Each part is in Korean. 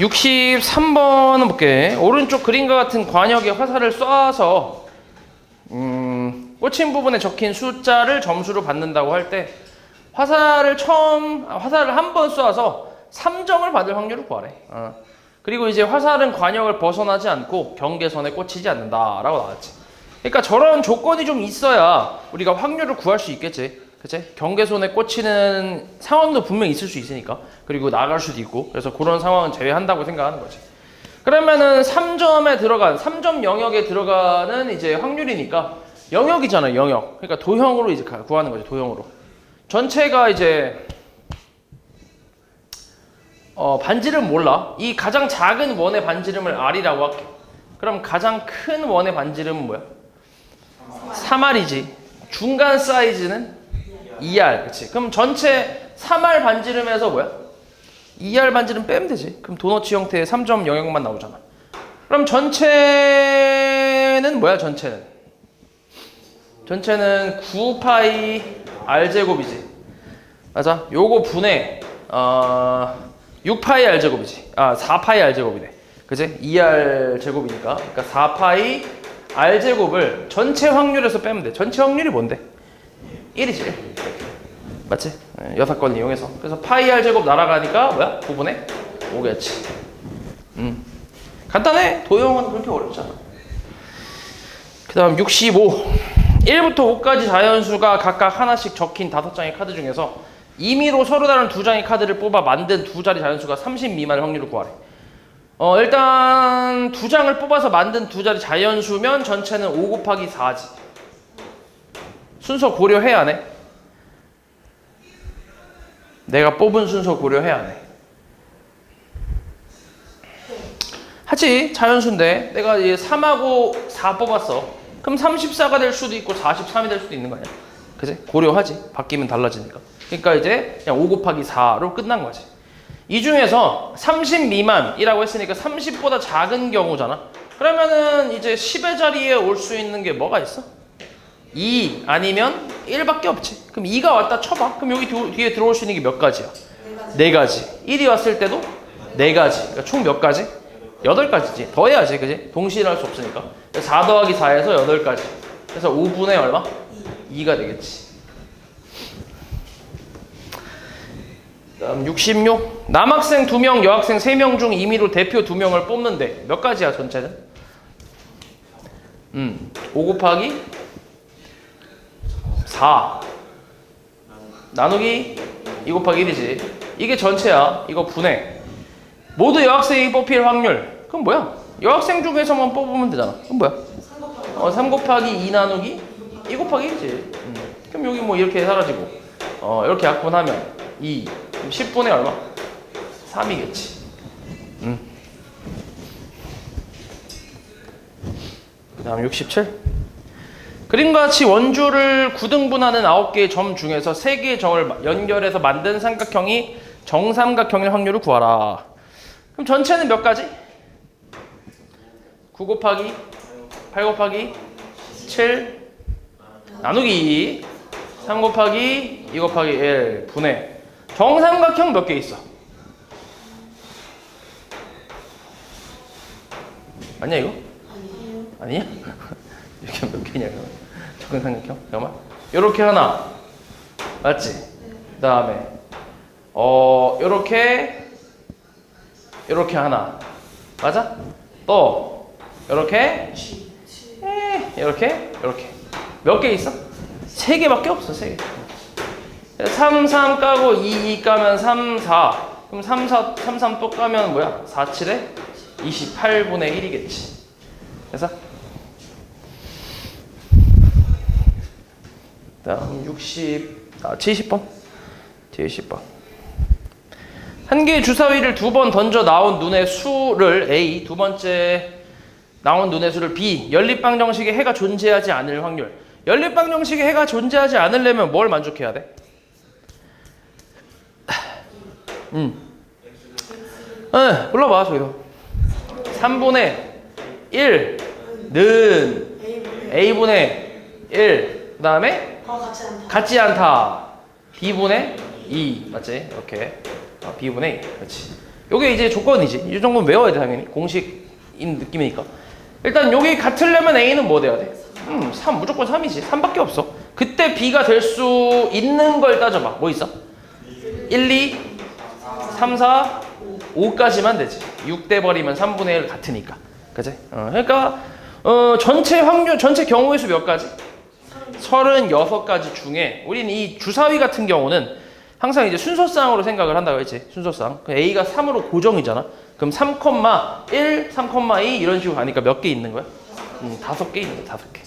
63번은 볼게. 오른쪽 그림과 같은 관역에 화살을 쏴서 꽂힌 부분에 적힌 숫자를 점수로 받는다고 할 때 화살을 한 번 쏴서 3점을 받을 확률을 구하래. 그리고 이제 화살은 관역을 벗어나지 않고 경계선에 꽂히지 않는다라고 나왔지. 그러니까 저런 조건이 좀 있어야 우리가 확률을 구할 수 있겠지. 그치? 경계선에 꽂히는 상황도 분명히 있을 수 있으니까. 그리고 나갈 수도 있고. 그래서 그런 상황은 제외한다고 생각하는 거지. 그러면은 3점 영역에 들어가는 이제 확률이니까 영역이잖아, 영역. 그러니까 도형으로 이제 구하는 거지, 도형으로. 전체가 이제 반지름 몰라. 이 가장 작은 원의 반지름을 R이라고 할게. 그럼 가장 큰 원의 반지름은 뭐야? 3R이지. 중간 사이즈는 2R. 그치? 그럼 전체 3R 반지름에서 뭐야? 2R 반지름 빼면 되지. 그럼 도너츠 형태의 3점 영역만 나오잖아. 그럼 전체는 뭐야? 전체는 9파이 R제곱이지. 맞아? 요거 분의 6파이 R제곱이지. 4파이 R제곱이네. 그치? 2R 제곱이니까. 그러니까 4파이 R제곱을 전체 확률에서 빼면 돼. 전체 확률이 뭔데? 1이지. 1. 맞지? 여사건 이용해서. 그래서 파이 R제곱 날아가니까 뭐야? 9분의 5겠지. 간단해. 도형은 그렇게 어렵지 않아. 그 다음 65. 1부터 5까지 자연수가 각각 하나씩 적힌 5장의 카드 중에서 임의로 서로 다른 2장의 카드를 뽑아 만든 두 자리 자연수가 30 미만의 확률을 구하래. 일단 2장을 뽑아서 만든 두 자리 자연수면 전체는 5 곱하기 4지. 순서 고려해 안 해? 내가 뽑은 순서 고려해 안 해? 하지. 자연수인데 내가 이제 3하고 4 뽑았어. 그럼 34가 될 수도 있고 43이 될 수도 있는 거 아니야? 그치? 고려하지. 바뀌면 달라지니까. 그러니까 이제 그냥 5 곱하기 4로 끝난 거지. 이 중에서 30 미만이라고 했으니까 30보다 작은 경우잖아. 그러면은 이제 10의 자리에 올 수 있는 게 뭐가 있어? 2 아니면 1밖에 없지. 그럼 2가 왔다 쳐봐. 그럼 여기 뒤에 들어올 수 있는 게 몇 가지야? 4가지. 1이 왔을 때도 4가지. 그러니까 총 몇 가지? 8가지지. 더 해야지. 그지? 동시에 할 수 없으니까. 4 더하기 4에서 8가지. 그래서 5분의 얼마? 2가 되겠지. 다음 66. 남학생 2명, 여학생 3명 중 임의로 대표 2명을 뽑는데 몇 가지야 전체는? 5 곱하기 4 나누기 2 곱하기 1이지. 이게 전체야. 이거 분해. 모두 여학생이 뽑힐 확률. 그럼 뭐야? 여학생 중에서만 뽑으면 되잖아. 그럼 뭐야? 3 곱하기 2 나누기 2 곱하기 1이지. 그럼 여기 뭐 이렇게 사라지고 이렇게 약분하면 2 그럼 10분의 얼마? 3이겠지. 그 다음 67. 그림과 같이 원주를 9등분하는 9개의 점 중에서 3개의 점을 연결해서 만든 삼각형이 정삼각형일 확률을 구하라. 그럼 전체는 몇 가지? 9 곱하기 8 곱하기 7 나누기 2 3 곱하기 2 곱하기 1 분해. 정삼각형 몇 개 있어? 아니야 이거? 아니야? 이렇게 몇 개냐 그러면? 정삼각형? 잠깐만. 요렇게 하나 맞지? 그 다음에 요렇게 하나 맞아? 또 요렇게 요렇게 몇 개 있어? 3개밖에 없어. 3개. 3, 3 까고 2, 2 까면 3, 4 그럼 3, 3 또 까면 뭐야? 4, 7에 28분의 1이겠지. 그래서 다음 70번 한 개의 주사위를 2번 던져 나온 눈의 수를 A, 두 번째 나온 눈의 수를 B. 연립방 정식에 해가 존재하지 않을 확률. 연립방 정식에 해가 존재하지 않으려면 뭘 만족해야 돼? 불러봐 저기서. 3분의 1는 A분의 1 그 다음에 같지 않다. B분의 2 맞지? 이렇게 B분의 2 그렇지. 요게 이제 조건이지. 이 정도는 외워야 돼 당연히. 공식인 느낌이니까. 일단 여기 같으려면 A는 뭐 돼야 돼? 3 무조건 3이지. 3밖에 없어. 그때 B가 될 수 있는 걸 따져봐. 뭐 있어? 1, 2, 3, 4, 5까지만 되지. 6 돼버리면 3분의 1 같으니까. 그치? 그러니까 전체 확률, 전체 경우의 수 몇 가지? 36가지 중에 우린 이 주사위 같은 경우는 항상 이제 순서쌍으로 생각을 한다고 했지. 순서쌍. A가 3으로 고정이잖아. 그럼 3,1, 3,2 이런 식으로 가니까 몇 개 있는 거야? 5개 있는 거야. 5개.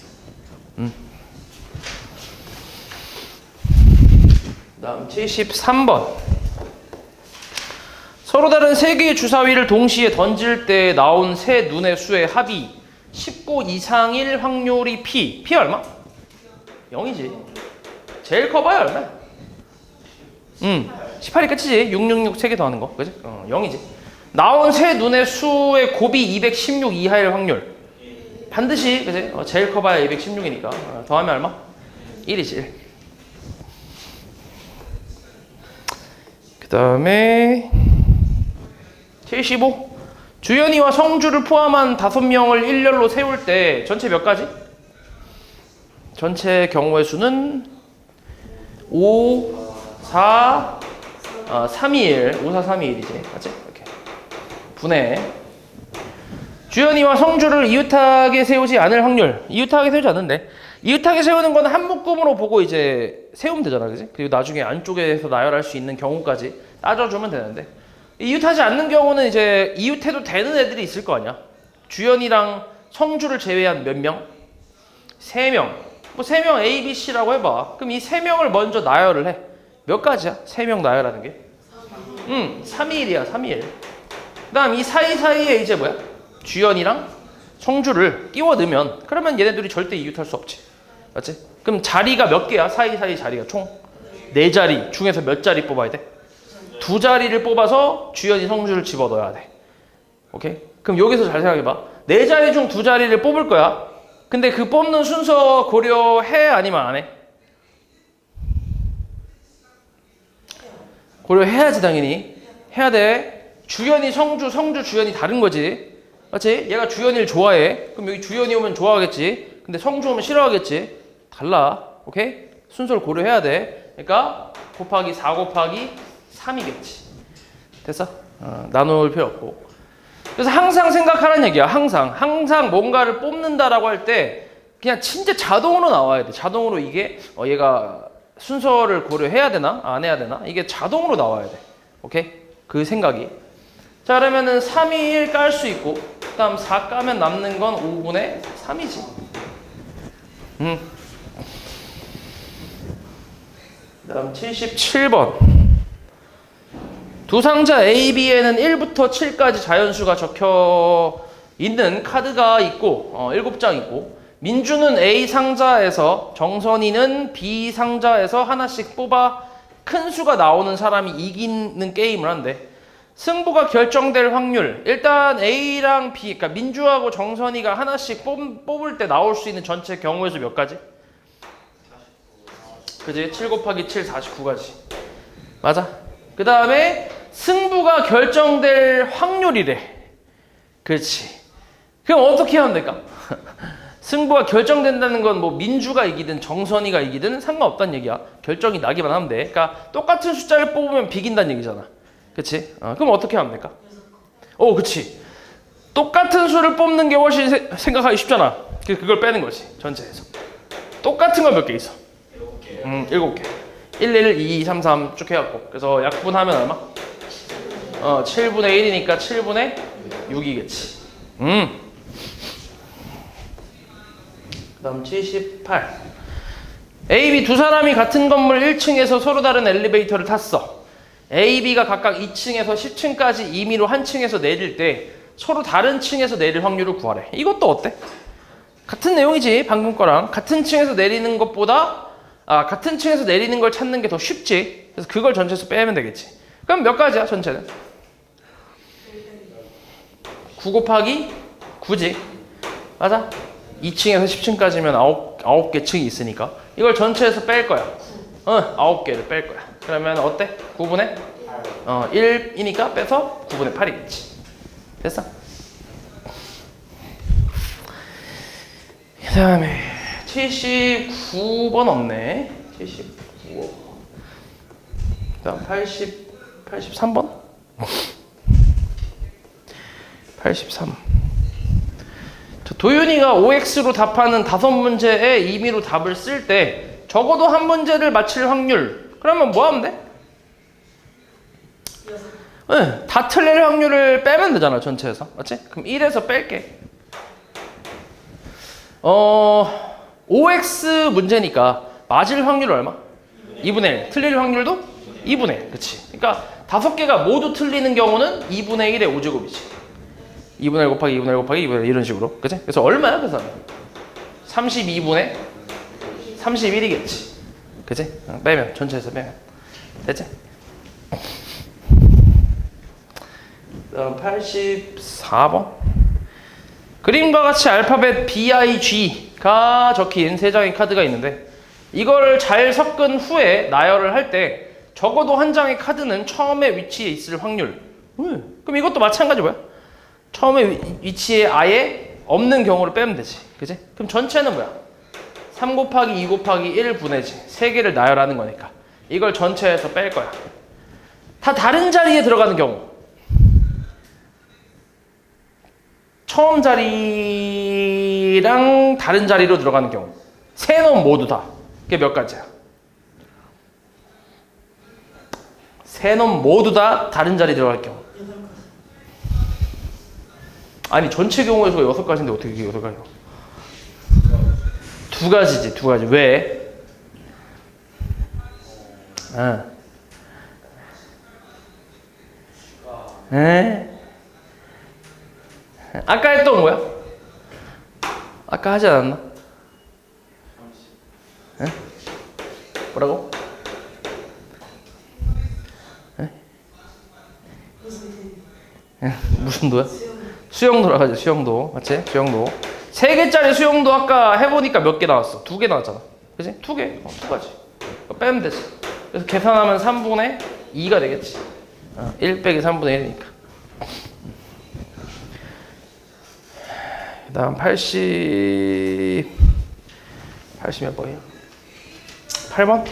다음 73번. 서로 다른 세 개의 주사위를 동시에 던질 때 나온 세 눈의 수의 합이 19 이상일 확률이 P. P 얼마? 0이지. 제일 커봐야 얼마야? 18이 끝이지. 666 3개 더하는 거. 그지? 0이지. 나온 세 눈의 수의 곱이 216 이하일 확률. 반드시, 그지? 제일 커봐야 216이니까. 더하면 얼마? 1이지. 1. 그 다음에 75. 주연이와 성주를 포함한 5명을 일렬로 세울 때 전체 몇 가지? 전체 경우의 수는 5, 4, 3, 2, 1. 5, 4, 3, 2, 1이지. 맞지? 이렇게. 분해. 주연이와 성주를 이웃하게 세우지 않을 확률. 이웃하게 세우지 않는데. 이웃하게 세우는 건 한 묶음으로 보고 이제 세우면 되잖아. 그지? 그리고 나중에 안쪽에서 나열할 수 있는 경우까지 따져주면 되는데. 이웃하지 않는 경우는 이제 이웃해도 되는 애들이 있을 거 아니야. 주연이랑 성주를 제외한 몇 명? 3명. 뭐 3명 A, B, C라고 해봐. 그럼 이 3명을 먼저 나열을 해. 몇 가지야? 3명 나열하는 게? 321이야. 321. 그 다음 이 사이사이에 이제 뭐야? 주연이랑 성주를 끼워 넣으면 그러면 얘네들이 절대 이웃할 수 없지. 맞지? 그럼 자리가 몇 개야? 사이사이 자리가 총 4자리 중에서 몇 자리 뽑아야 돼? 2자리를 뽑아서 주연이 성주를 집어넣어야 돼. 오케이? 그럼 여기서 잘 생각해봐. 4자리 중 2자리를 뽑을 거야. 근데 그 뽑는 순서 고려해? 아니면 안 해? 고려해야지 당연히. 해야 돼. 주연이 성주, 성주 주연이 다른 거지. 맞지? 얘가 주연이를 좋아해. 그럼 여기 주연이 오면 좋아하겠지. 근데 성주 오면 싫어하겠지. 달라. 오케이? 순서를 고려해야 돼. 그러니까 곱하기 4 곱하기 3이겠지. 됐어? 나눌 필요 없고. 그래서 항상 생각하라는 얘기야. 항상 뭔가를 뽑는다라고 할 때 그냥 진짜 자동으로 나와야 돼. 자동으로 이게 얘가 순서를 고려해야 되나? 안 해야 되나? 이게 자동으로 나와야 돼. 오케이? 그 생각이. 자, 그러면은 3, 2, 1 깔 수 있고 그 다음 4 까면 남는 건 5분의 3이지. 그 다음 77번. 두 상자 A, B에는 1부터 7까지 자연수가 적혀 있는 카드가 있고 7장 있고 민주는 A 상자에서 정선이는 B 상자에서 하나씩 뽑아 큰 수가 나오는 사람이 이기는 게임을 한대. 승부가 결정될 확률. 일단 A랑 B, 그러니까 민주하고 정선이가 하나씩 뽑을 때 나올 수 있는 전체 경우의 수 몇 가지? 그지? 7 곱하기 7, 49가지. 맞아. 그 다음에 승부가 결정될 확률이래. 그렇지. 그럼 어떻게 하면 될까? 승부가 결정된다는 건 뭐 민주가 이기든 정선이가 이기든 상관없다는 얘기야. 결정이 나기만 하면 돼. 그러니까 똑같은 숫자를 뽑으면 비긴다는 얘기잖아. 그치? 그럼 어떻게 하면 될까? 그치. 똑같은 수를 뽑는 게 훨씬 생각하기 쉽잖아. 그걸 빼는 거지. 전체에서. 똑같은 건 몇 개 있어? 7개. 1, 1, 2, 3, 3 쭉 해갖고. 그래서 약분하면 얼마? 7분의 1이니까 7분의 6이겠지. 그 다음 78. A, B 두 사람이 같은 건물 1층에서 서로 다른 엘리베이터를 탔어. A, B가 각각 2층에서 10층까지 임의로 한 층에서 내릴 때 서로 다른 층에서 내릴 확률을 구하래. 이것도 어때? 같은 내용이지. 방금 거랑. 같은 층에서 내리는 것보다 같은 층에서 내리는 걸 찾는 게 더 쉽지. 그래서 그걸 전체에서 빼면 되겠지. 그럼 몇 가지야 전체는? 9 곱하기 9지. 맞아? 2층에서 10층까지면 9개 층이 있으니까 이걸 전체에서 뺄 거야. 9개를 뺄 거야. 그러면 어때? 9분의 1이니까 빼서 9분의 8이겠지. 됐어? 그 다음에 79번 없네. 79. 그 다음 83번? 83. 도윤이가 OX로 답하는 5문제에 임의로 답을 쓸 때 적어도 한 문제를 맞힐 확률. 그러면 뭐 하면 돼? 네, 다 틀릴 확률을 빼면 되잖아, 전체에서. 맞지? 그럼 1에서 뺄게. OX 문제니까 맞을 확률 얼마? 2분의 1. 틀릴 확률도 2분의 1. 그치? 그러니까 5개가 모두 틀리는 경우는 2분의 1의 5제곱이지. 2분의 1 곱하기 2분의 1 곱하기 2분의 1 이런 식으로. 그치? 그래서 얼마야, 그래서? 32분의 31이겠지. 그치? 빼면, 전체에서 빼면. 됐지? 다음 84번. 그림과 같이 알파벳 BIG가 적힌 3장의 카드가 있는데 이걸 잘 섞은 후에 나열을 할 때 적어도 한 장의 카드는 처음에 위치에 있을 확률. 그럼 이것도 마찬가지 뭐야? 처음에 위치에 아예 없는 경우를 빼면 되지. 그지? 그럼 전체는 뭐야? 3 곱하기 2 곱하기 1 분의지. 3개를 나열하는 거니까 이걸 전체에서 뺄 거야. 다 다른 자리에 들어가는 경우. 처음 자리랑 다른 자리로 들어가는 경우. 세 놈 모두 다. 그게 몇 가지야? 세 놈 모두 다 다른 자리 들어갈 경우. 아니 전체 경우에서 6가지인데 어떻게 이게 6가지야? 2가지지. 2가지. 왜? 아까 했던 뭐야? 아까 하지 않았나? 에? 뭐라고? 에? 무슨 도야? 수영도라 하지. 수영도. 맞지? 수영도. 3개짜리 수영도 아까 해보니까 몇 개 나왔어? 2개 나왔잖아. 그치? 2개. 2가지. 빼면 되지. 그래서 계산하면 3분의 2가 되겠지. 1 빼기 3분의 1이니까. 그 다음 80 몇 번이야? 8번?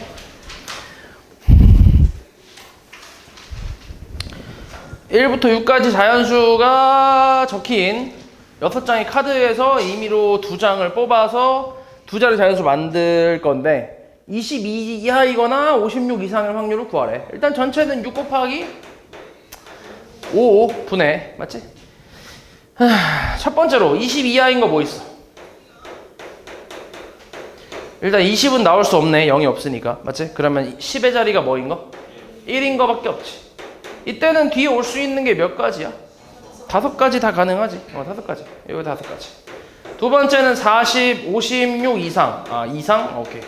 (1부터 6까지) 자연수가 적힌 6장의 카드에서 임의로 2장을 뽑아서 2자리 자연수 만들 건데 22 이하이거나 56 이상일 확률을 구하래. 일단 전체는 6 곱하기 5 분의, 맞지? 첫 번째로 20 이하인 거 뭐 있어? 일단 20은 나올 수 없네. 0이 없으니까. 맞지? 그러면 10의 자리가 뭐인 거? 1인 거밖에 없지. 이때는 뒤에 올 수 있는 게 몇 가지야? 5가지 다 가능하지. 5가지. 이거 5가지. 두 번째는 40, 56 이상. 이상? 오케이.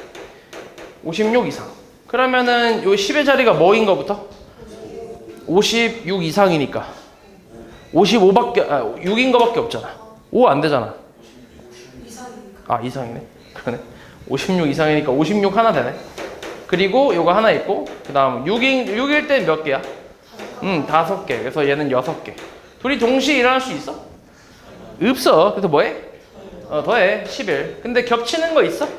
56 이상. 그러면은 요 10의 자리가 뭐인 거부터? 56 이상이니까. 55밖에, 6인 거밖에 없잖아. 5 안 되잖아. 이상이네. 그러네. 56 이상이니까 56 하나 되네. 그리고 요거 하나 있고, 그 다음 6일 때 몇 개야? 5개. 그래서 얘는 6개. 둘이 동시에 일어날 수 있어? 없어. 그래서 뭐해? 더해. 11. 근데 겹치는 거 있어?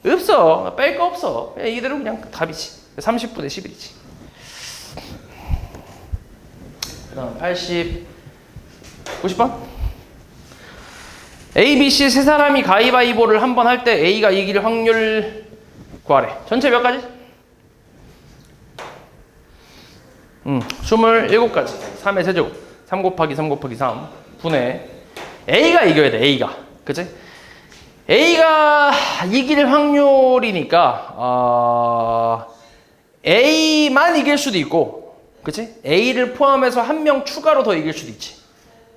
없어. 뺄 거 없어. 그냥 이대로 그냥 답이지. 30분의 11이지. 그 다음 90번? A, B, C 세 사람이 가위바위보를 한 번 할 때 A가 이길 확률 구하래. 전체 몇 가지? 27가지. 3의 세제곱. 3 곱하기 3 곱하기 3 분의 A가 이겨야 돼. A가. 그치? A가 이길 확률이니까 A만 이길 수도 있고, 그치? A를 포함해서 한 명 추가로 더 이길 수도 있지.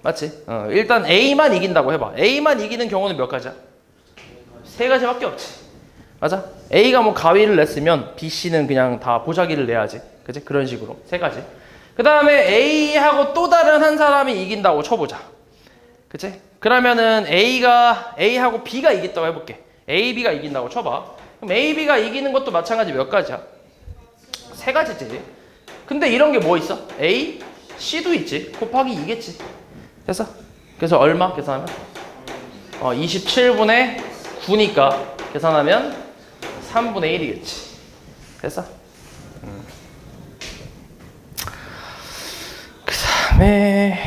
맞지? 일단 A만 이긴다고 해봐. A만 이기는 경우는 몇 가지야? 3가지밖에 없지. 맞아? A가 뭐 가위를 냈으면 B, C는 그냥 다 보자기를 내야지. 그치? 그런 식으로 3가지. 그 다음에 A하고 또 다른 한 사람이 이긴다고 쳐보자. 그치? 그러면은 A하고 B가 이겼다고 해볼게. A, B가 이긴다고 쳐봐. 그럼 A, B가 이기는 것도 마찬가지 몇 가지야? 3가지지. 근데 이런 게 뭐 있어? A, C도 있지. 곱하기 2겠지. 됐어? 그래서 얼마 계산하면? 27분의 9니까 계산하면 3분의 1이겠지. 됐어? 그 다음에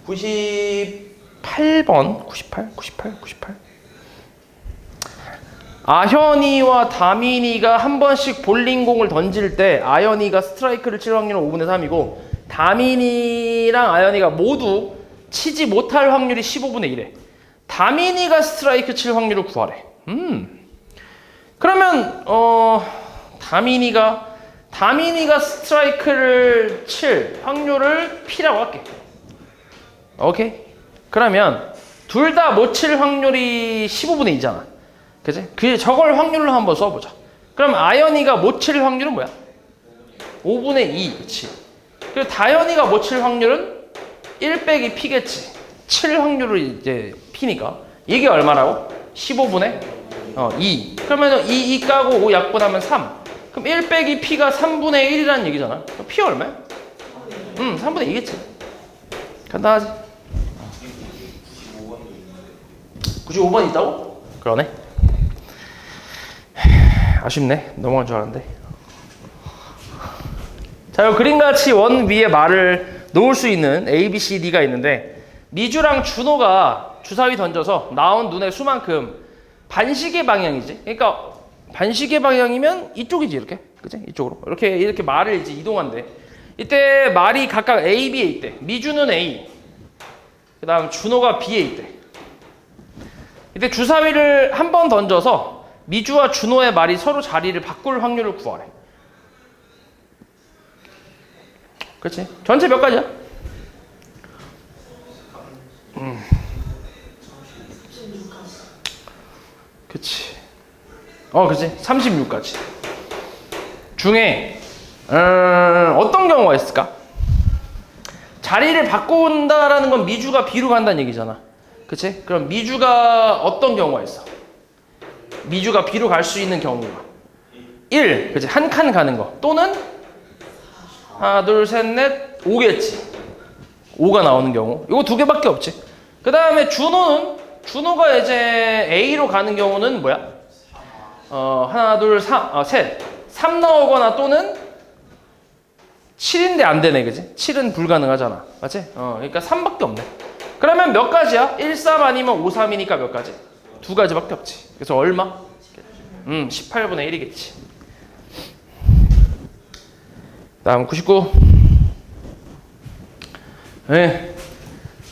98번 98. 아현이와 다민이가 한 번씩 볼링공을 던질 때 아현이가 스트라이크를 칠 확률은 5분의 3이고 다민이랑 아현이가 모두 치지 못할 확률이 15분의 1에 다민이가 스트라이크 칠 확률을 구하래. 그러면 다민이가 스트라이크를 칠 확률을 P라고 할게. 오케이? 그러면 둘 다 못 칠 확률이 15분의 2잖아. 그치? 저걸 확률로 한번 써보자. 그럼 아연이가 못 칠 확률은 뭐야? 5분의 2. 그치? 그리고 다연이가 못 칠 확률은 1 빼기 P겠지. 칠 확률을 이제 P니까. 이게 얼마라고? 15분의 2. 그러면 2 까고 5 약분하면 3. 그럼 1 빼기 P가 3분의 1이라는 얘기잖아. 그럼 P 얼마야? 3분의 2겠지. 간단하지? 95번 있다고? 그러네. 아쉽네. 넘어간 줄 알았는데. 자, 그림같이 원 위에 말을 놓을 수 있는 A, B, C, D가 있는데 미주랑 준호가 주사위 던져서 나온 눈의 수만큼 반시계 방향이지. 그러니까 반시계 방향이면 이쪽이지 이렇게. 그치? 이쪽으로. 이렇게 말을 이제 이동한대. 이때 말이 각각 A, B에 있대. 미주는 A. 그 다음 준호가 B에 있대. 이때 주사위를 한 번 던져서 미주와 준호의 말이 서로 자리를 바꿀 확률을 구하래. 그렇지? 전체 몇 가지야? 그치. 그치. 36가지. 중에 어떤 경우가 있을까? 자리를 바꾼다라는 건 미주가 B로 간다는 얘기잖아. 그치? 그럼 미주가 어떤 경우가 있어? 미주가 B로 갈 수 있는 경우가 1, 그치? 한 칸 가는 거. 또는 하나, 둘, 셋, 넷, 5겠지. 5가 나오는 경우. 이거 두 개밖에 없지. 그 다음에 준호가 이제 A로 가는 경우는 뭐야? 하나, 둘, 셋. 3 나오거나 또는 7인데 안 되네, 그지? 7은 불가능하잖아. 맞지? 그러니까 3밖에 없네. 그러면 몇 가지야? 1, 3 아니면 5, 3이니까 몇 가지? 2가지밖에 없지. 그래서 얼마? 18분의 1이겠지. 다음 99. 네.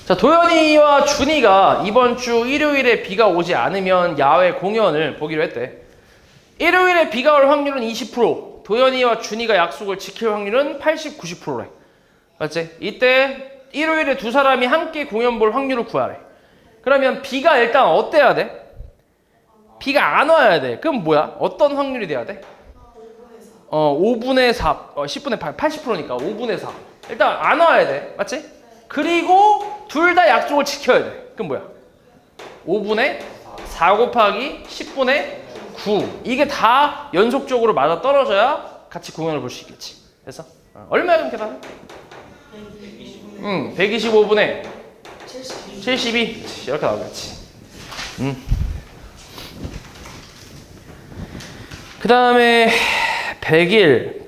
자, 도현이와 준이가 이번 주 일요일에 비가 오지 않으면 야외 공연을 보기로 했대. 일요일에 비가 올 확률은 20%. 도현이와 준이가 약속을 지킬 확률은 80, 90%래. 맞지? 이때 일요일에 두 사람이 함께 공연 볼 확률을 구하래. 그러면 비가 일단 어때야 돼? 비가 안 와야 돼. 그럼 뭐야? 어떤 확률이 돼야 돼? 5분의 4, 10분의 8, 80%니까 5분의 4. 일단 안 와야 돼. 맞지? 그리고 둘 다 약속을 지켜야 돼. 그럼 뭐야? 5분의 4 곱하기 10분의 9. 이게 다 연속적으로 맞아 떨어져야 같이 공연을 볼 수 있겠지. 그래서 얼마야 그럼 계산해? 125분의 72. 이렇게 나오겠지. 그 다음에 100일.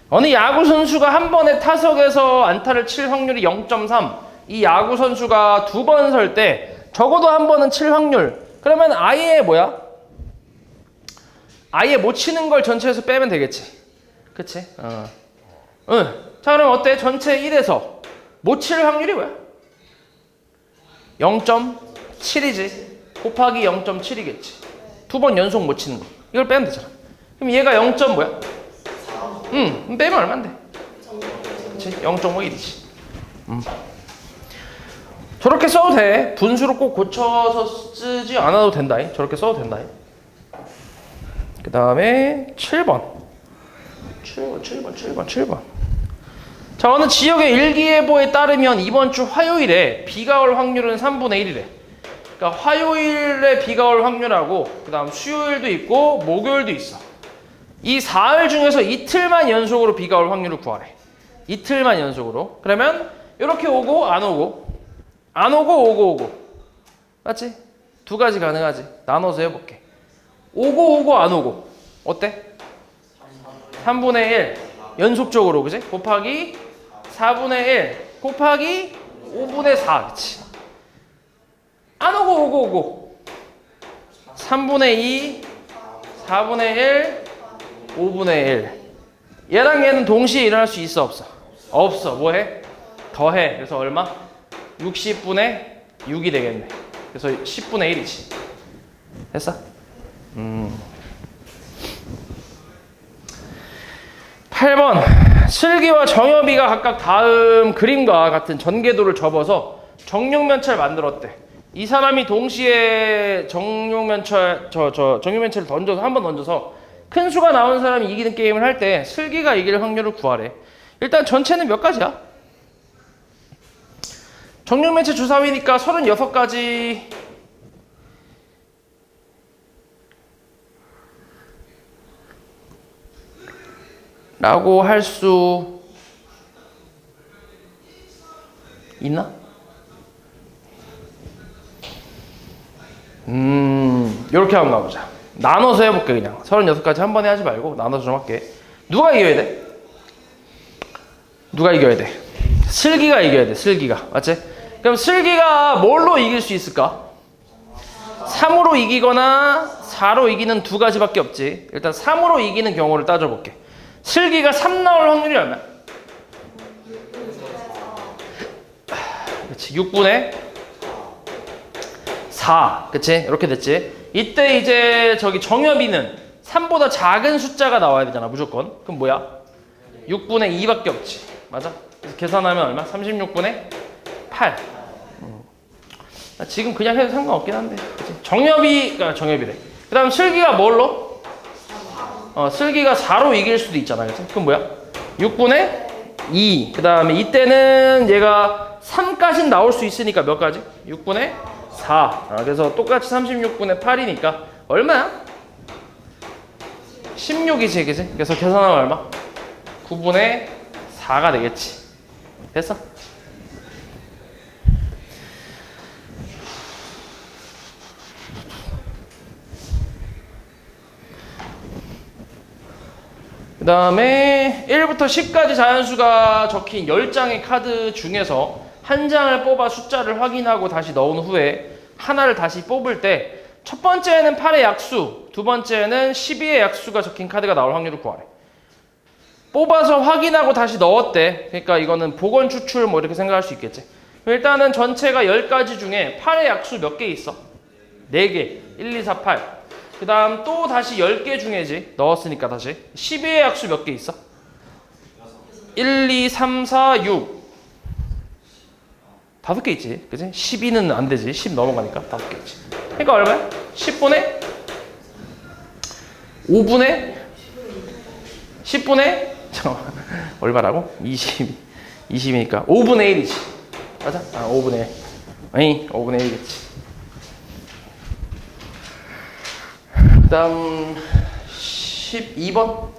어느 야구 선수가 한 번에 타석에서 안타를 칠 확률이 0.3. 이 야구 선수가 두 번 설 때 적어도 한 번은 칠 확률. 그러면 아예 뭐야? 아예 못 치는 걸 전체에서 빼면 되겠지. 그치? 자, 그럼 어때? 전체 1에서 못 칠 확률이 뭐야? 0.7이지. 곱하기 0.7이겠지. 두 번 연속 못 치는 거. 이걸 빼면 되잖아. 그럼 얘가 0. 뭐야? 빼면 얼만데? 그치? 0.51이지. 저렇게 써도 돼. 분수로 꼭 고쳐서 쓰지 않아도 된다. 저렇게 써도 된다. 그 다음에 7번. 자, 어느 지역의 일기예보에 따르면 이번 주 화요일에 비가 올 확률은 3분의 1이래. 그러니까 화요일에 비가 올 확률하고 그 다음 수요일도 있고 목요일도 있어. 이 사흘 중에서 이틀만 연속으로 비가 올 확률을 구하래. 이틀만 연속으로. 그러면 이렇게 오고 안 오고 안 오고 오고 오고 맞지? 두 가지 가능하지. 나눠서 해볼게. 오고 오고 안 오고 어때? 3분의 1 연속적으로 그지? 곱하기 4분의 1 곱하기 5분의 4 그치? 안 오고 오고 오고 3분의 2 4분의 1 5분의 1 얘랑 얘는 동시에 일어날 수 있어 없어? 없어. 뭐해? 더해. 그래서 얼마? 60분의 6이 되겠네. 그래서 10분의 1이지. 됐어? 8번 슬기와 정엽이가 각각 다음 그림과 같은 전개도를 접어서 정육면체를 만들었대. 이 사람이 동시에 정육면체를 던져서 한 번 던져서 큰 수가 나온 사람이 이기는 게임을 할 때 슬기가 이길 확률을 구하래. 일단 전체는 몇 가지야? 정육면체 주사위니까 36가지 라고 할 수 있나? 이렇게 한번 가보자. 나눠서 해볼게. 그냥 36가지 한 번에 하지 말고 나눠서 좀 할게. 누가 이겨야 돼? 누가 이겨야 돼? 슬기가 이겨야 돼. 슬기가. 맞지? 그럼 슬기가 뭘로 이길 수 있을까? 3으로 이기거나 4로 이기는 두 가지밖에 없지. 일단 3으로 이기는 경우를 따져볼게. 슬기가 3 나올 확률이 얼마야? 그치. 6분의 4. 그치? 이렇게 됐지. 이때 이제 저기 정엽이는 3보다 작은 숫자가 나와야 되잖아. 무조건. 그럼 뭐야? 6분의 2밖에 없지. 맞아? 그래서 계산하면 얼마? 36분의 8. 지금 그냥 해도 상관없긴 한데. 그치? 정엽이래. 그 다음 슬기가 뭘로? 슬기가 4로 이길 수도 있잖아. 그치? 그럼 뭐야? 6분의 2. 그 다음에 이때는 얘가 3까지 나올 수 있으니까 몇 가지? 6분의 4. 그래서 똑같이 36분의 8이니까 얼마야? 16이지. 그치? 그래서 계산하면 얼마? 9분의 4가 되겠지. 됐어? 그 다음에 1부터 10까지 자연수가 적힌 10장의 카드 중에서 한 장을 뽑아 숫자를 확인하고 다시 넣은 후에 하나를 다시 뽑을 때 첫 번째는 8의 약수, 두 번째는 12의 약수가 적힌 카드가 나올 확률을 구하래. 뽑아서 확인하고 다시 넣었대. 그러니까 이거는 복원 추출 뭐 이렇게 생각할 수 있겠지. 일단은 전체가 10가지 중에 8의 약수 몇 개 있어? 4개. 1, 2, 4, 8. 그 다음 또 다시 10개 중에지. 넣었으니까 다시. 12의 약수 몇 개 있어? 1, 2, 3, 4, 6. 5개 있지. 그치? 12는 안 되지. 10 넘어가니까 5개 있지. 그러니까 얼마야? 10분의 5분의 10분의 잠깐만. 얼마라고? 20이니까 5분의 1이지. 맞아? 5분의 1. 아니, 5분의 1이겠지. 그 다음 12번.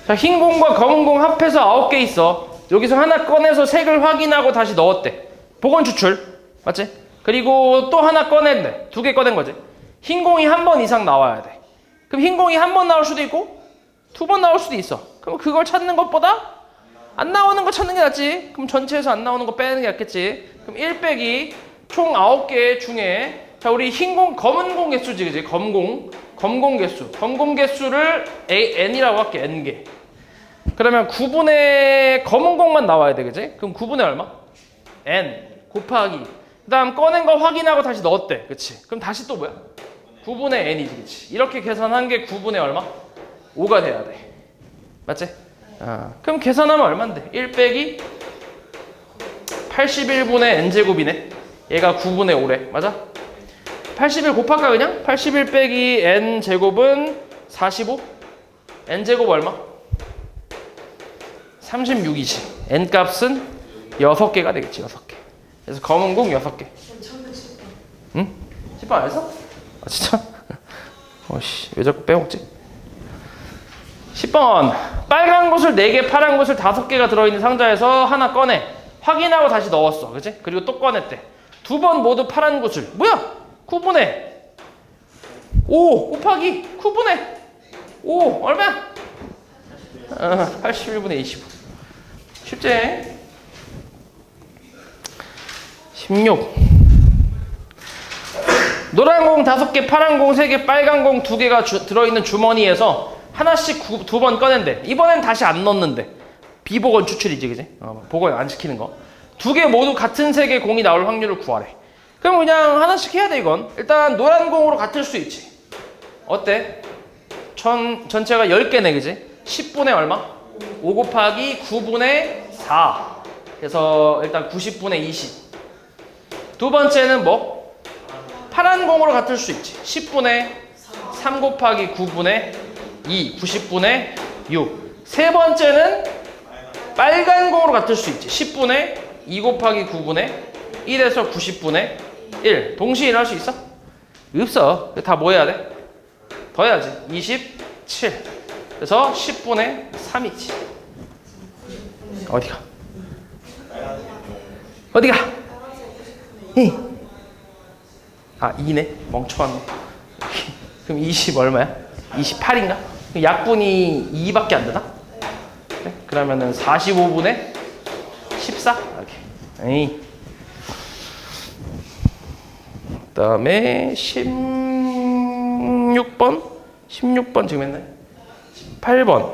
자, 흰 공과 검은 공 합해서 9개 있어. 여기서 하나 꺼내서 색을 확인하고 다시 넣었대. 복원 추출. 맞지? 그리고 또 하나 꺼냈네. 2개 꺼낸 거지. 흰 공이 한 번 이상 나와야 돼. 그럼 흰 공이 한 번 나올 수도 있고 2번 나올 수도 있어. 그럼 그걸 찾는 것보다 안 나오는 거 찾는 게 낫지. 그럼 전체에서 안 나오는 거 빼는 게 낫겠지. 그럼 1 빼기 총 9개 중에 자, 우리 흰 공, 검은 공 개수지, 그지? 검공 개수. 검공 개수를 n이라고 할게, n개. 그러면 9분의 검은 공만 나와야 돼, 그지? 그럼 9분의 얼마? n 곱하기. 그 다음 꺼낸 거 확인하고 다시 넣었대, 그치? 그럼 다시 또 뭐야? 9분의 n이지, 그치? 이렇게 계산한 게 9분의 얼마? 5가 돼야 돼. 맞지? 그럼 계산하면 얼만데? 1 빼기 81분의 n제곱이네. 얘가 9분의 5래. 맞아? 81 곱할까 그냥? 81 빼기 n제곱은 45? n제곱 얼마? 36이지. n값은 6개가 되겠지. 6개. 그래서 검은 공 6개. 응? 10번 안 했어? 아 진짜? 어씨 왜 자꾸 빼먹지? 10번. 빨간 구슬 4개, 파란 구슬 5개가 들어있는 상자에서 하나 꺼내. 확인하고 다시 넣었어. 그치? 그리고 또 꺼냈대. 2번 모두 파란 구슬. 뭐야? 9분의 5 곱하기 9분의 5 얼마야? 81분의 25. 쉽지? 16. 노란 공 5개, 파란 공 3개, 빨간 공 2개가 들어있는 주머니에서 하나씩 2번 꺼낸대. 이번엔 다시 안 넣는데. 비복원 추출이지, 그지? 복원 안 시키는 거. 2개 모두 같은 색의 공이 나올 확률을 구하래. 그럼 그냥 하나씩 해야 돼, 이건. 일단 노란 공으로 같을 수 있지. 어때? 전체가 10개네, 그지? 10분의 얼마? 5 곱하기 9분의 4. 그래서 일단 90분의 20. 두 번째는 뭐? 파란 공으로 같을 수 있지. 10분의 3 곱하기 9분의 2. 90분의 6. 세 번째는 빨간 공으로 같을 수 있지. 10분의 2 곱하기 9분의 1에서 90분의 1. 동시에 일어날 수 있어? 없어. 다 뭐 해야 돼? 더해야지. 27. 그래서 10분의 3이지. 어디가? 어디가? 2네. 멍청한 거. 그럼 20 얼마야? 28인가? 약분이 2밖에 안 되나? 네? 그러면은 45분의 14? 이렇게. 그 다음에 16번 지금 했나요? 18번.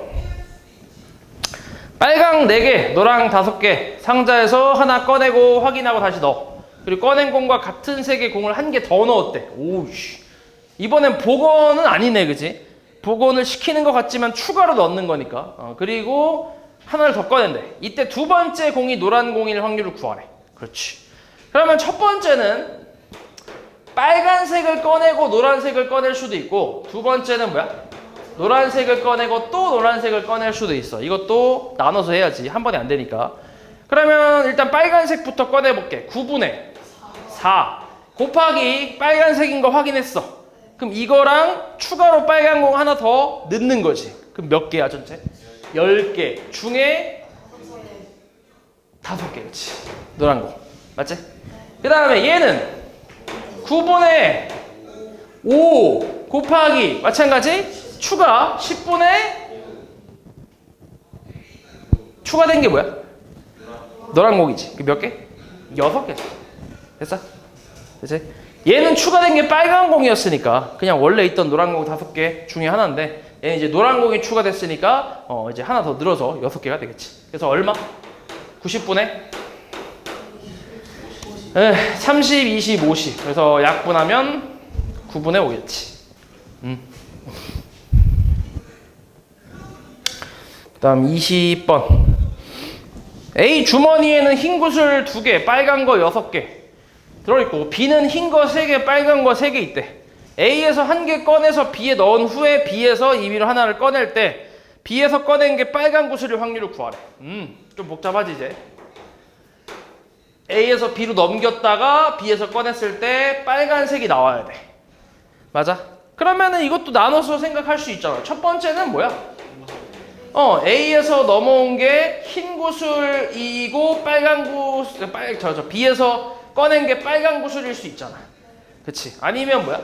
빨강 4개, 노랑 5개 상자에서 하나 꺼내고 확인하고 다시 넣어. 그리고 꺼낸 공과 같은 색의 공을 1개 더 넣었대. 오우씨. 이번엔 복원은 아니네, 그지? 복원을 시키는 것 같지만 추가로 넣는 거니까. 그리고 하나를 더 꺼낸대. 이때 두 번째 공이 노란 공일 확률을 구하래. 그렇지. 그러면 첫 번째는 빨간색을 꺼내고 노란색을 꺼낼 수도 있고, 두 번째는 뭐야? 노란색을 꺼내고 또 노란색을 꺼낼 수도 있어. 이것도 나눠서 해야지. 한 번에 안 되니까. 그러면 일단 빨간색부터 꺼내볼게. 9분의 4 곱하기 빨간색인 거 확인했어. 그럼 이거랑 추가로 빨간 공 하나 더 넣는 거지. 그럼 몇 개야 전체? 10개 중에 5개. 그렇지. 노란 공. 맞지? 그 다음에 얘는 9분의 5 곱하기 마찬가지 추가 10분의 추가된 게 뭐야? 노란 공이지. 몇 개? 6개. 됐어? 그치? 얘는 추가된 게 빨간 공이었으니까 그냥 원래 있던 노란 공 5개 중에 하나인데, 얘는 이제 노란 공이 추가됐으니까 이제 하나 더 늘어서 6개가 되겠지. 그래서 얼마? 90분의 30, 20, 50. 그래서 약분하면 9분의 5겠지. 그 다음 20번. A 주머니에는 흰 구슬 2개, 빨간 거 6개 들어있고, B는 흰 거 3개, 빨간 거 3개 있대. A에서 1개 꺼내서 B에 넣은 후에 B에서 임의로 하나를 꺼낼 때 B에서 꺼낸 게 빨간 구슬일 확률을 구하래. 좀 복잡하지 이제. A에서 B로 넘겼다가 B에서 꺼냈을 때 빨간색이 나와야 돼. 맞아? 그러면은 이것도 나눠서 생각할 수 있잖아. 첫 번째는 뭐야? A에서 넘어온 게 흰 구슬이고 빨간 구슬, B에서 꺼낸 게 빨간 구슬일 수 있잖아. 그치? 아니면 뭐야?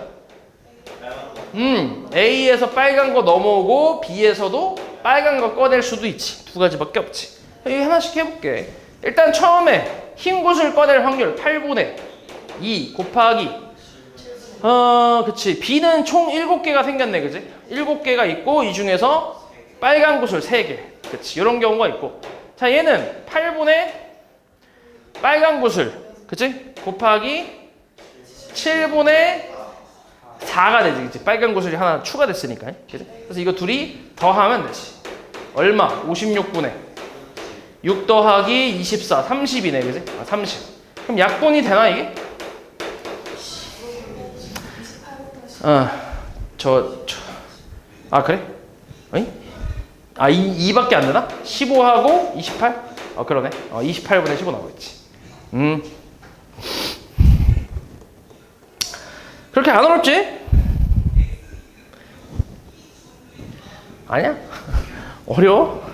A에서 빨간 거 넘어오고 B에서도 빨간 거 꺼낼 수도 있지. 두 가지밖에 없지. 여기 하나씩 해볼게. 일단 처음에 흰 구슬 꺼낼 확률 8분의 2 곱하기 그치. B는 총 7개가 생겼네, 그치? 7개가 있고 이 중에서 빨간 구슬 3개. 그치. 이런 경우가 있고. 자, 얘는 8분의 빨간 구슬. 그치? 곱하기 7분의 4가 되지. 그치? 빨간 구슬이 하나 추가됐으니까. 그치? 그래서 이거 둘이 더하면 되지. 얼마? 56분의 6 더하기 24. 30이네. 그치? 30. 그럼 약분이 되나, 이게? 그래? 어이? 2밖에 안 되나? 15하고 28? 그러네. 28분의 15 나오겠지. 그렇게 안 어렵지? 아니야? 어려워?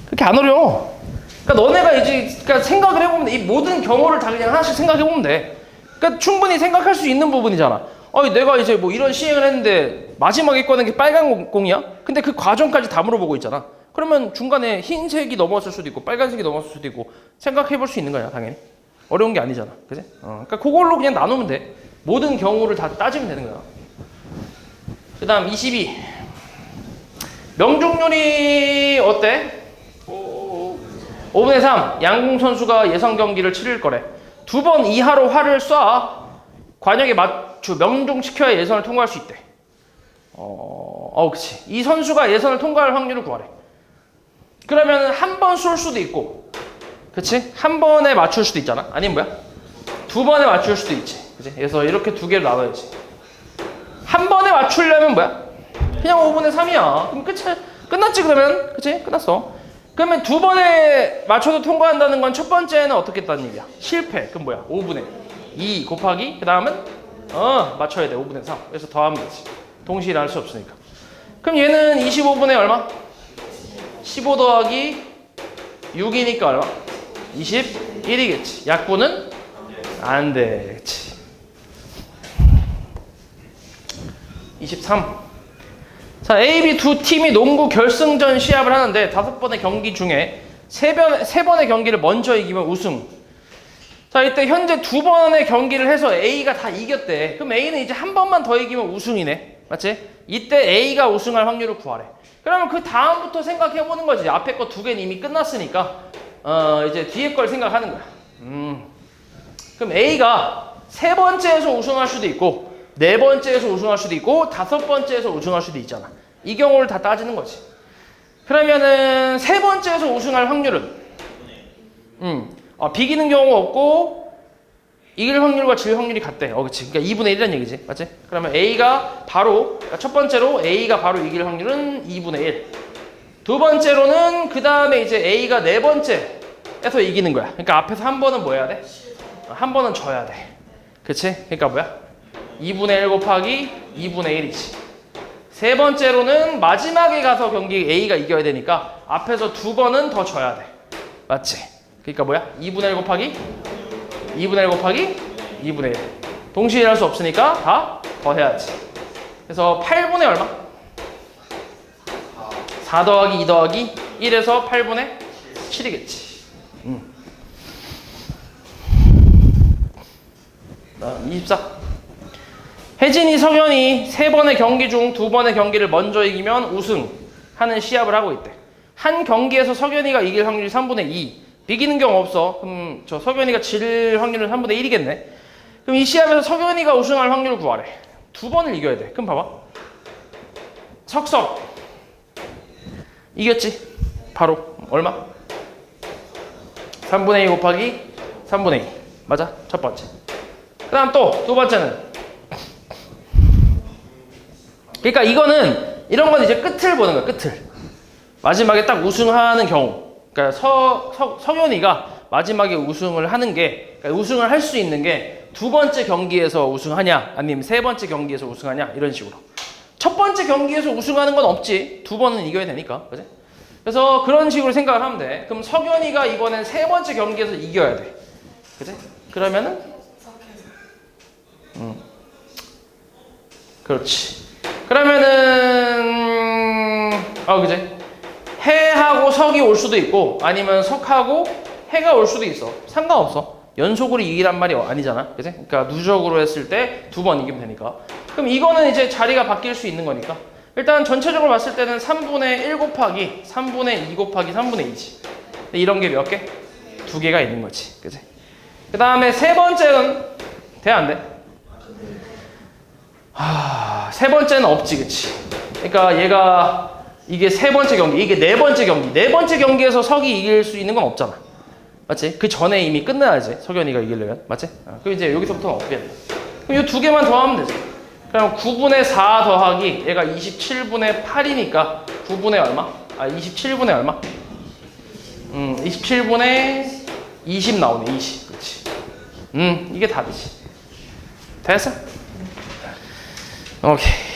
그렇게 안 어려워. 그러니까 너네가 이제 그러니까 생각을 해보면 이 모든 경우를 다 그냥 하나씩 생각해보면 돼. 그러니까 충분히 생각할 수 있는 부분이잖아. 내가 이제 뭐 이런 시행을 했는데 마지막에 꺼낸 게 빨간 공이야? 근데 그 과정까지 다 물어보고 있잖아. 그러면 중간에 흰색이 넘어왔을 수도 있고 빨간색이 넘어왔을 수도 있고 생각해볼 수 있는 거야, 당연히. 어려운 게 아니잖아, 그지? 그러니까 그걸로 그냥 나누면 돼. 모든 경우를 다 따지면 되는 거야. 그 다음 22. 명중률이 어때? 5분의 3. 양궁 선수가 예선 경기를 치를 거래. 2번 이하로 활을 쏴 관역에 맞추 명중시켜야 예선을 통과할 수 있대. 그치. 이 선수가 예선을 통과할 확률을 구하래. 그러면 한 번 쏠 수도 있고, 그치? 한 번에 맞출 수도 있잖아. 아니면 뭐야? 2번에 맞출 수도 있지. 그치? 그래서 이렇게 두 개로 나눠야지. 한 번에 맞추려면 뭐야? 그냥 5분의 3이야. 그럼 끝났지, 그러면? 그치? 끝났어. 그러면 2번에 맞춰도 통과한다는 건 첫 번째는 어떻게 했다는 얘기야? 실패. 그럼 뭐야? 5분의 2 곱하기, 그 다음은? 맞춰야 돼. 5분의 3. 그래서 더하면 되지. 동시에 일어날 수 없으니까. 그럼 얘는 25분의 얼마? 15 더하기 6이니까 얼마? 21이겠지. 약분은? 안 되겠지. 23. 자, A, B 두 팀이 농구 결승전 시합을 하는데 5번의 경기 중에 3번의 경기를 먼저 이기면 우승. 자, 이때 현재 2번의 경기를 해서 A가 다 이겼대. 그럼 A는 이제 한 번만 더 이기면 우승이네. 맞지? 이때 A가 우승할 확률을 구하래. 그러면 그 다음부터 생각해보는 거지. 앞에 거 2개는 이미 끝났으니까 이제 뒤에 걸 생각하는 거야. 그럼 A가 3번째에서 우승할 수도 있고 4번째에서 우승할 수도 있고 5번째에서 우승할 수도 있잖아. 이 경우를 다 따지는 거지. 그러면은 3번째에서 우승할 확률은 비기는 경우가 없고 이길 확률과 질 확률이 같대. 그치. 그러니까 2분의 1이라는 얘기지. 맞지? 그러면 A가 바로, 그러니까 첫 번째로 A가 바로 이길 확률은 2분의 1. 두 번째로는 그 다음에 이제 A가 4번째에서 이기는 거야. 그러니까 앞에서 한 번은 뭐 해야 돼? 한 번은 져야 돼. 그치? 그러니까 뭐야? 2분의 1 곱하기 2분의 1이지. 세 번째로는 마지막에 가서 경기 A가 이겨야 되니까 앞에서 2번은 더 져야 돼. 맞지? 그러니까 뭐야? 2분의 1 곱하기 2분의 1 곱하기 2분의 1. 동시에 일어날 수 없으니까 다 더해야지. 그래서 8분의 얼마? 4 더하기 2 더하기 1에서 8분의 7이겠지. 24. 혜진이, 석연이 3번의 경기 중 2번의 경기를 먼저 이기면 우승하는 시합을 하고 있대. 한 경기에서 석연이가 이길 확률이 3분의 2. 비기는 경우 없어. 그럼 저 석연이가 질 확률은 3분의 1이겠네. 그럼 이 시합에서 석연이가 우승할 확률을 구하래. 2번을 이겨야 돼. 그럼 봐봐. 석석 이겼지? 바로 얼마? 3분의 2 곱하기 3분의 2. 맞아? 첫 번째. 그 다음 또 두 번째는 그러니까 이거는 이런 건 이제 끝을 보는 거야. 끝을. 마지막에 딱 우승하는 경우. 그러니까 석연이가 마지막에 우승을 하는 게, 그러니까 우승을 할 수 있는 게 두 번째 경기에서 우승하냐, 아니면 세 번째 경기에서 우승하냐, 이런 식으로. 첫 번째 경기에서 우승하는 건 없지. 2번은 이겨야 되니까. 그지? 그래서 그런 식으로 생각을 하면 돼. 그럼 석연이가 이번엔 세 번째 경기에서 이겨야 돼. 그지? 그러면은? 그렇지. 그러면은, 그지? 해하고 석이 올 수도 있고 아니면 석하고 해가 올 수도 있어. 상관없어. 연속으로 이기란 말이 아니잖아. 그치? 그러니까 누적으로 했을 때 2번 이기면 되니까. 그럼 이거는 이제 자리가 바뀔 수 있는 거니까. 일단 전체적으로 봤을 때는 3분의 1 곱하기 3분의 2 곱하기 3분의 2지. 이런 게 몇 개? 2개가 있는 거지. 그치? 그 다음에 세 번째는 돼, 안 돼? 세 번째는 없지. 그치? 그러니까 얘가 이게 세 번째 경기, 이게 네 번째 경기. 네 번째 경기에서 석이 이길 수 있는 건 없잖아. 맞지? 그 전에 이미 끝나야지. 석연이가 이기려면. 맞지? 그럼 이제 여기서부터는 어떻게 돼? 그럼 이 2개만 더하면 되지. 그럼 9분의 4 더하기 얘가 27분의 8이니까 9분의 얼마? 27분의 얼마? 27분의 20 나오네. 20. 그렇지. 이게 답이지. 됐어? 오케이.